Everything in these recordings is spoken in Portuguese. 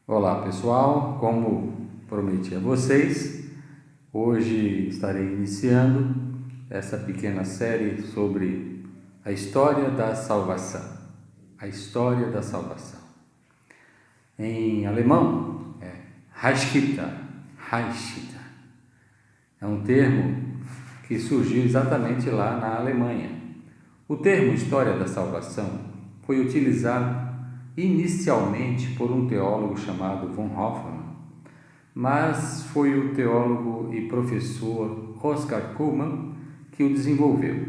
Olá pessoal, como prometi a vocês, hoje estarei iniciando essa pequena série sobre a história da salvação. A história da salvação. Em alemão é Heilsgeschichte. É um termo que surgiu exatamente lá na Alemanha. O termo história da salvação foi utilizado inicialmente por um teólogo chamado von Hoffmann, mas foi o teólogo e professor Oscar Cullmann que o desenvolveu.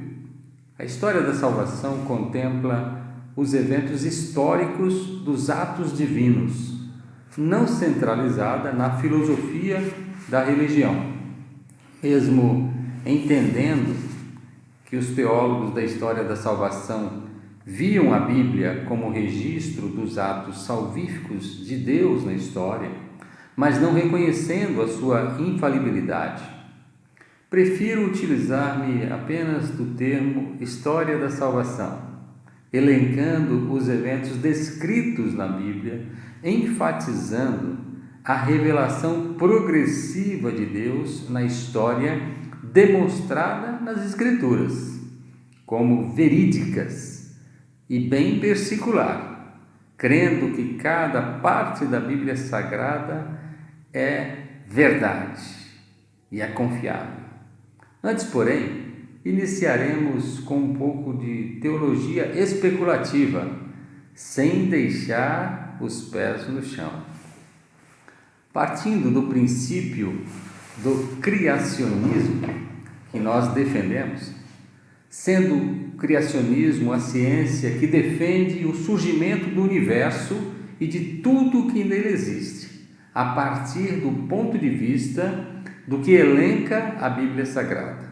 A história da salvação contempla os eventos históricos dos atos divinos, não centralizada na filosofia da religião. Mesmo entendendo que os teólogos da história da salvação viam a Bíblia como registro dos atos salvíficos de Deus na história, mas não reconhecendo a sua infalibilidade, prefiro utilizar-me apenas do termo história da salvação, elencando os eventos descritos na Bíblia, enfatizando a revelação progressiva de Deus na história demonstrada nas Escrituras, como verídicas e bem versicular, crendo que cada parte da Bíblia Sagrada é verdade e é confiável. Antes, porém, iniciaremos com um pouco de teologia especulativa, sem deixar os pés no chão. Partindo do princípio do criacionismo que nós defendemos, sendo o criacionismo a ciência que defende o surgimento do universo e de tudo que nele existe, a partir do ponto de vista do que elenca a Bíblia Sagrada.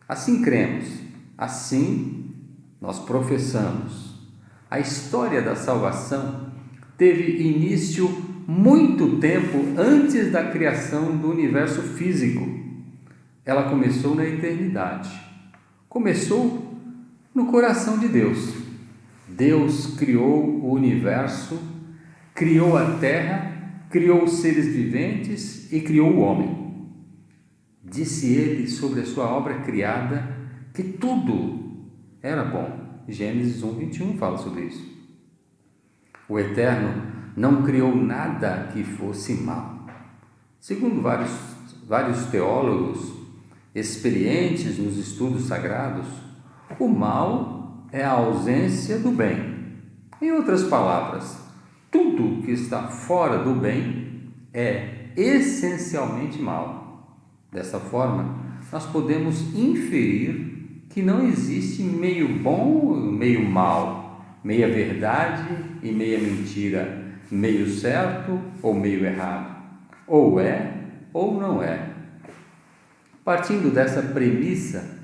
Assim cremos, assim nós professamos. A história da salvação teve início muito tempo antes da criação do universo físico. Ela começou na eternidade. Começou no coração de Deus. Deus criou o universo, criou a terra, criou os seres viventes e criou o homem. Disse ele sobre a sua obra criada que tudo era bom. Gênesis 1:21 fala sobre isso. O Eterno não criou nada que fosse mal. Segundo vários teólogos experientes nos estudos sagrados, o mal é a ausência do bem. Em outras palavras, tudo que está fora do bem é essencialmente mal. Dessa forma, nós podemos inferir que não existe meio bom e meio mal, meia verdade e meia mentira, meio certo ou meio errado, ou é ou não é. Partindo dessa premissa,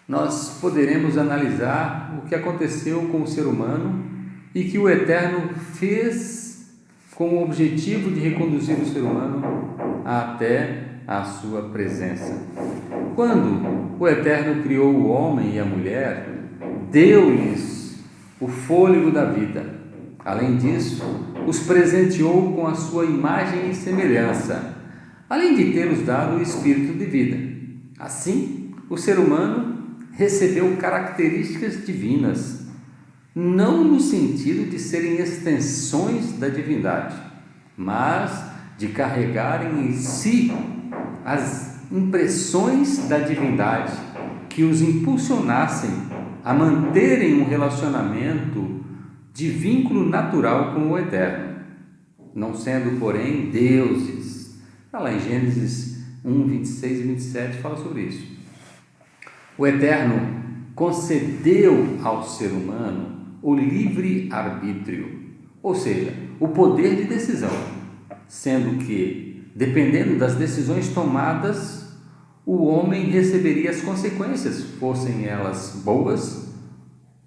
nós poderemos analisar o que aconteceu com o ser humano e que o Eterno fez com o objetivo de reconduzir o ser humano até a sua presença. Quando o Eterno criou o homem e a mulher, deu-lhes o fôlego da vida. Além disso, os presenteou com a sua imagem e semelhança, além de ter-lhes dado o espírito de vida. Assim, o ser humano recebeu características divinas, não no sentido de serem extensões da divindade, mas de carregarem em si as impressões da divindade que os impulsionassem a manterem um relacionamento de vínculo natural com o Eterno, não sendo, porém, deuses. Lá em Gênesis 1, 26 e 27 fala sobre isso. O Eterno concedeu ao ser humano o livre arbítrio, ou seja, o poder de decisão, sendo que, dependendo das decisões tomadas, o homem receberia as consequências, fossem elas boas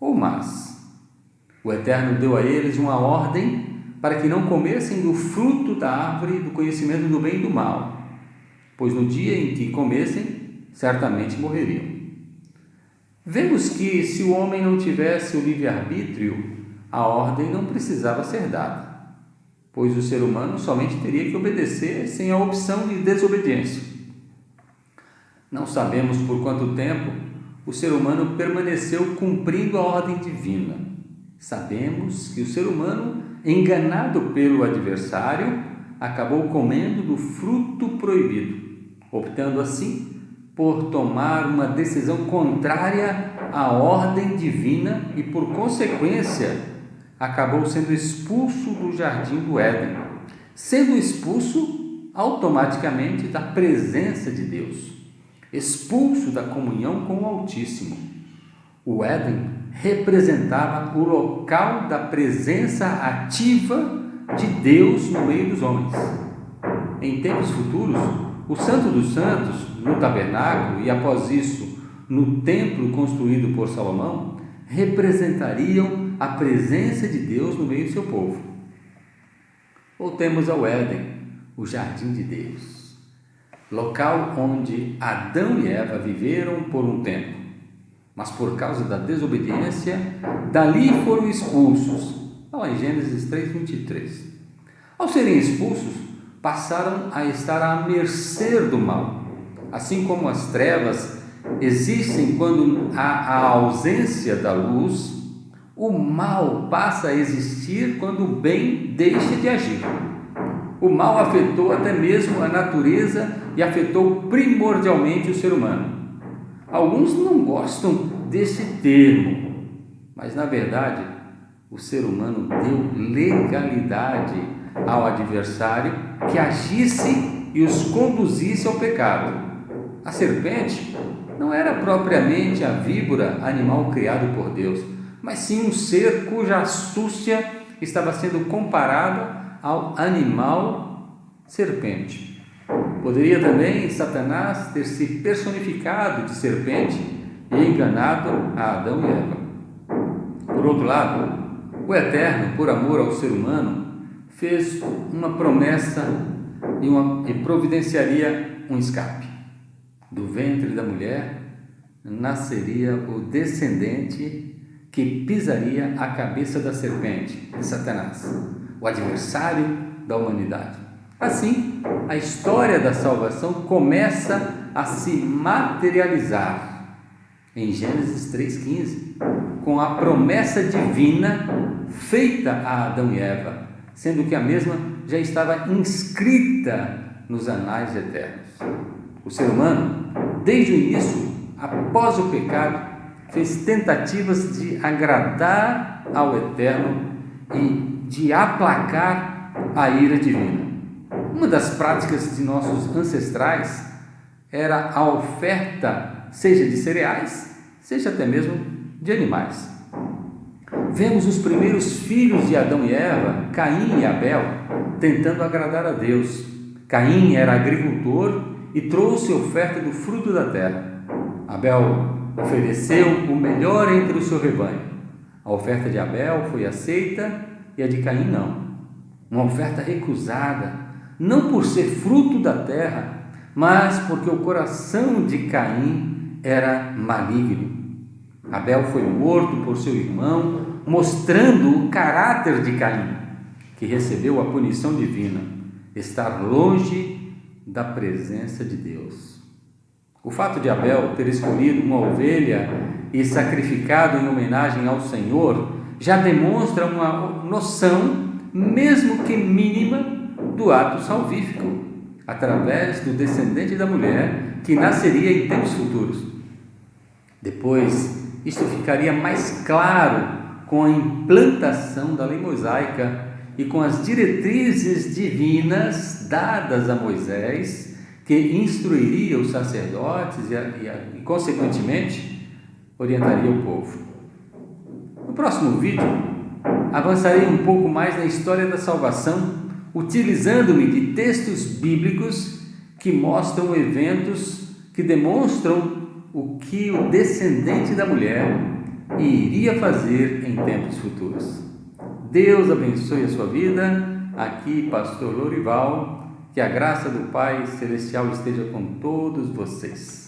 ou más. O Eterno deu a eles uma ordem para que não comessem do fruto da árvore do conhecimento do bem e do mal, pois no dia em que comessem, certamente morreriam. Vemos que, se o homem não tivesse o livre-arbítrio, a ordem não precisava ser dada, pois o ser humano somente teria que obedecer sem a opção de desobediência. Não sabemos por quanto tempo o ser humano permaneceu cumprindo a ordem divina. Sabemos que o ser humano, enganado pelo adversário, acabou comendo do fruto proibido, optando assim por tomar uma decisão contrária à ordem divina e, por consequência, acabou sendo expulso do jardim do Éden, sendo expulso automaticamente da presença de Deus, expulso da comunhão com o Altíssimo. O Éden representava o local da presença ativa de Deus no meio dos homens. Em tempos futuros, o Santo dos Santos, no tabernáculo e após isso no templo construído por Salomão, representariam a presença de Deus no meio do seu povo. Voltemos ao Éden, o jardim de Deus, local onde Adão e Eva viveram por um tempo, mas por causa da desobediência, dali foram expulsos. Está lá em Gênesis 3:23. Ao serem expulsos, passaram a estar à mercê do mal. Assim como as trevas existem quando há a ausência da luz, o mal passa a existir quando o bem deixa de agir. O mal afetou até mesmo a natureza e afetou primordialmente o ser humano. Alguns não gostam desse termo, mas na verdade o ser humano deu legalidade ao adversário que agisse e os conduzisse ao pecado. A serpente não era propriamente a víbora, animal criado por Deus, mas sim um ser cuja astúcia estava sendo comparada ao animal serpente. Poderia também Satanás ter se personificado de serpente e enganado a Adão e Eva. Por outro lado, o Eterno, por amor ao ser humano, fez uma promessa e providenciaria um escape. Do ventre da mulher nasceria o descendente que pisaria a cabeça da serpente, de Satanás, o adversário da humanidade. Assim, a história da salvação começa a se materializar em Gênesis 3,15, com a promessa divina feita a Adão e Eva, sendo que a mesma já estava inscrita nos anais eternos. O ser humano, desde o início, após o pecado, fez tentativas de agradar ao Eterno e de aplacar a ira divina. Uma das práticas de nossos ancestrais era a oferta, seja de cereais, seja até mesmo de animais. Vemos os primeiros filhos de Adão e Eva, Caim e Abel, tentando agradar a Deus. Caim era agricultor e trouxe oferta do fruto da terra. Abel ofereceu o melhor entre o seu rebanho. A oferta de Abel foi aceita e a de Caim não. Uma oferta recusada, não por ser fruto da terra, mas porque o coração de Caim era maligno. Abel foi morto por seu irmão, mostrando o caráter de Caim, que recebeu a punição divina, estar longe da presença de Deus. O fato de Abel ter escolhido uma ovelha e sacrificado em homenagem ao Senhor já demonstra uma noção, mesmo que mínima, do ato salvífico, através do descendente da mulher que nasceria em tempos futuros. Depois, isto ficaria mais claro com a implantação da lei mosaica e com as diretrizes divinas dadas a Moisés, que instruiria os sacerdotes e consequentemente, orientaria o povo. No próximo vídeo, avançarei um pouco mais na história da salvação, utilizando-me de textos bíblicos que mostram eventos que demonstram o que o descendente da mulher iria fazer em tempos futuros. Deus abençoe a sua vida. Aqui, Pastor Lorival. Que a graça do Pai Celestial esteja com todos vocês.